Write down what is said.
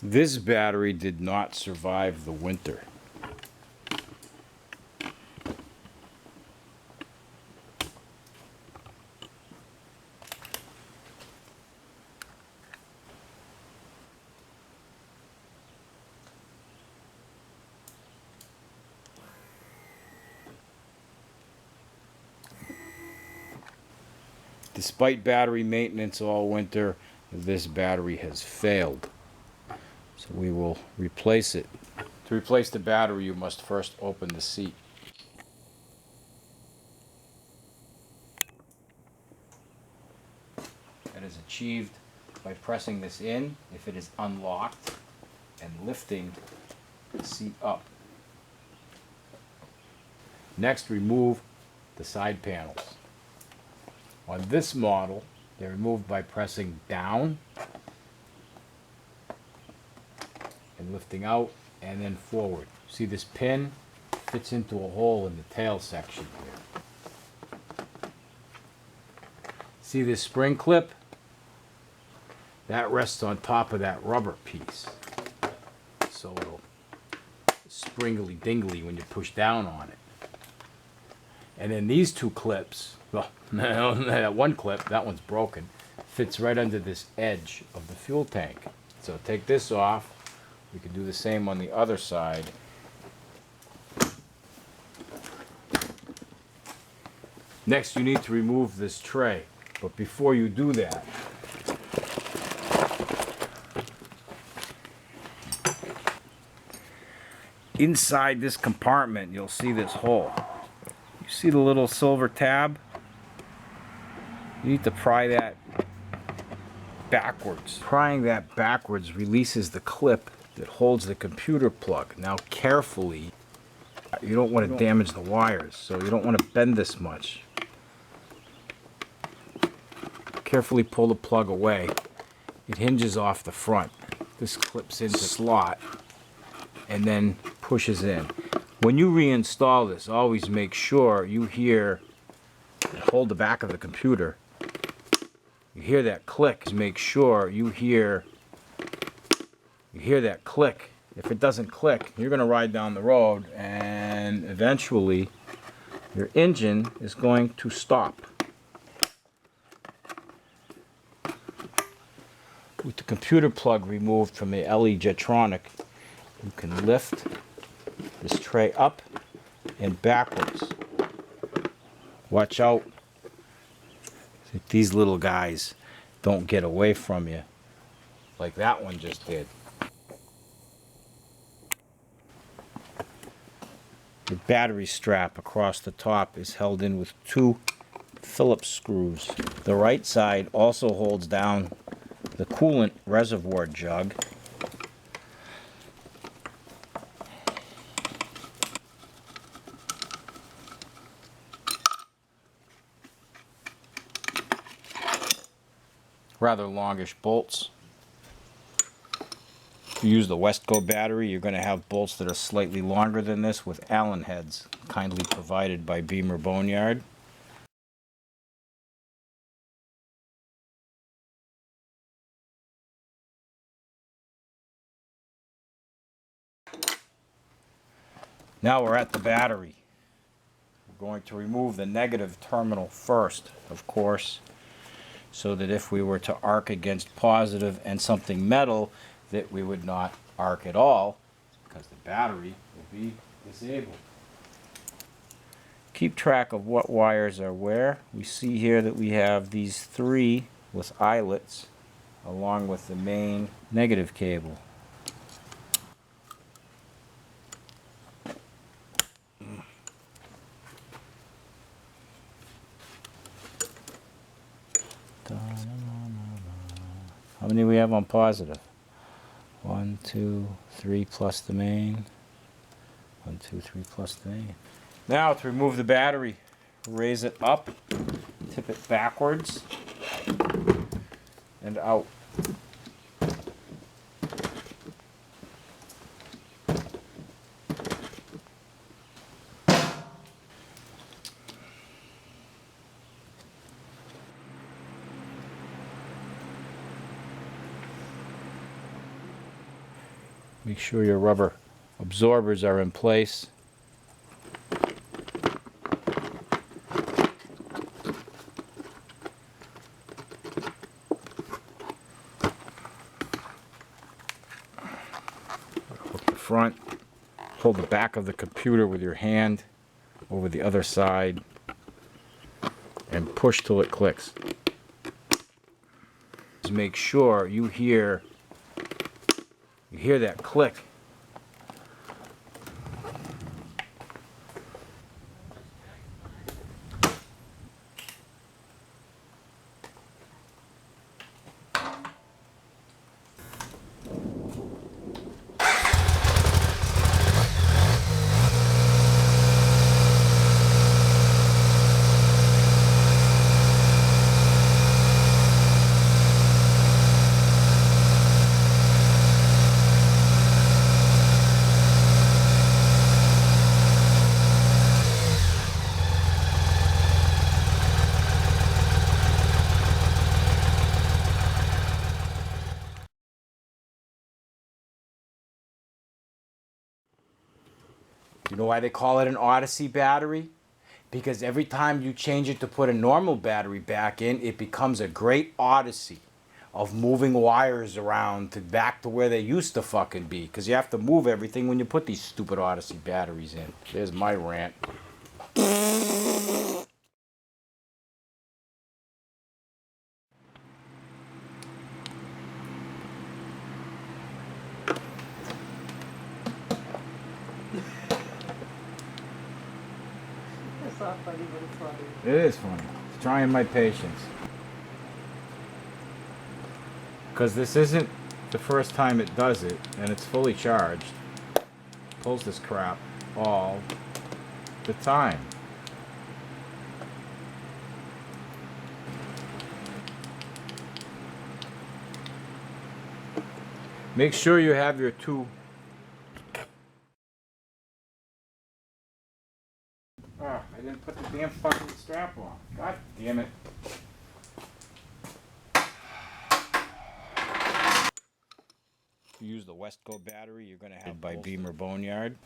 This battery did not survive the winter. Despite battery maintenance all winter, this battery has failed. So we will replace it. To replace the battery, you must first open the seat. That is achieved by pressing this in if it is unlocked and lifting the seat up. Next, remove the side panels. On this model, they're removed by pressing down and lifting out and then forward. See, this pin fits into a hole in the tail section here. See this spring clip? That rests on top of that rubber piece. So it'll springly dingly when you push down on it. And then these two clips, well, that one clip, that one's broken, fits right under this edge of the fuel tank. So take this off. We can do the same on the other side. Next, you need to remove this tray. But before you do that, inside this compartment, you'll see this hole. You see the little silver tab? You need to pry that backwards. Prying that backwards releases the clip that holds the computer plug. Now carefully, you don't want to damage the wires, so you don't want to bend this much. Carefully pull the plug away. It hinges off the front. This clips into the slot and then pushes in. When you reinstall this, always make sure you hear, hold the back of the computer, you hear that click. Make sure you hear that click. If it doesn't click, you're going to ride down the road and eventually your engine is going to stop. With the computer plug removed from the LE Jetronic, you can lift this tray up and backwards. Watch out that these little guys don't get away from you like that one just did. The battery strap across the top is held in with two Phillips screws. The right side also holds down the coolant reservoir jug. Rather longish bolts. If you use the Westco battery, you're going to have bolts that are slightly longer than this with Allen heads, kindly provided by Beamer Boneyard. Now we're at the battery. We're going to remove the negative terminal first, of course, so that if we were to arc against positive and something metal, that we would not arc at all, because the battery will be disabled. Keep track of what wires are where. We see here that we have these three with eyelets, along with the main negative cable. How many do we have on positive? 1, 2, 3 plus the main. 1, 2, 3 plus the main. Now to remove the battery, raise it up, tip it backwards, and out. Make sure your rubber absorbers are in place. Hook the front. Hold the back of the computer with your hand over the other side and push till it clicks. Just make sure you hear that click. You know why they call it an Odyssey battery? Because every time you change it to put a normal battery back in, it becomes a great odyssey of moving wires around to back to where they used to fucking be. Because you have to move everything when you put these stupid Odyssey batteries in. There's my rant. It's not funny, but it's funny. It is funny. It's trying my patience. Because this isn't the first time it does it, and it's fully charged. Pulls this crap all the time. Make sure you have your two. Oh, I didn't put the damn fucking strap on. God damn it. If you use the Westco battery, you're going to have by Beamer Boneyard.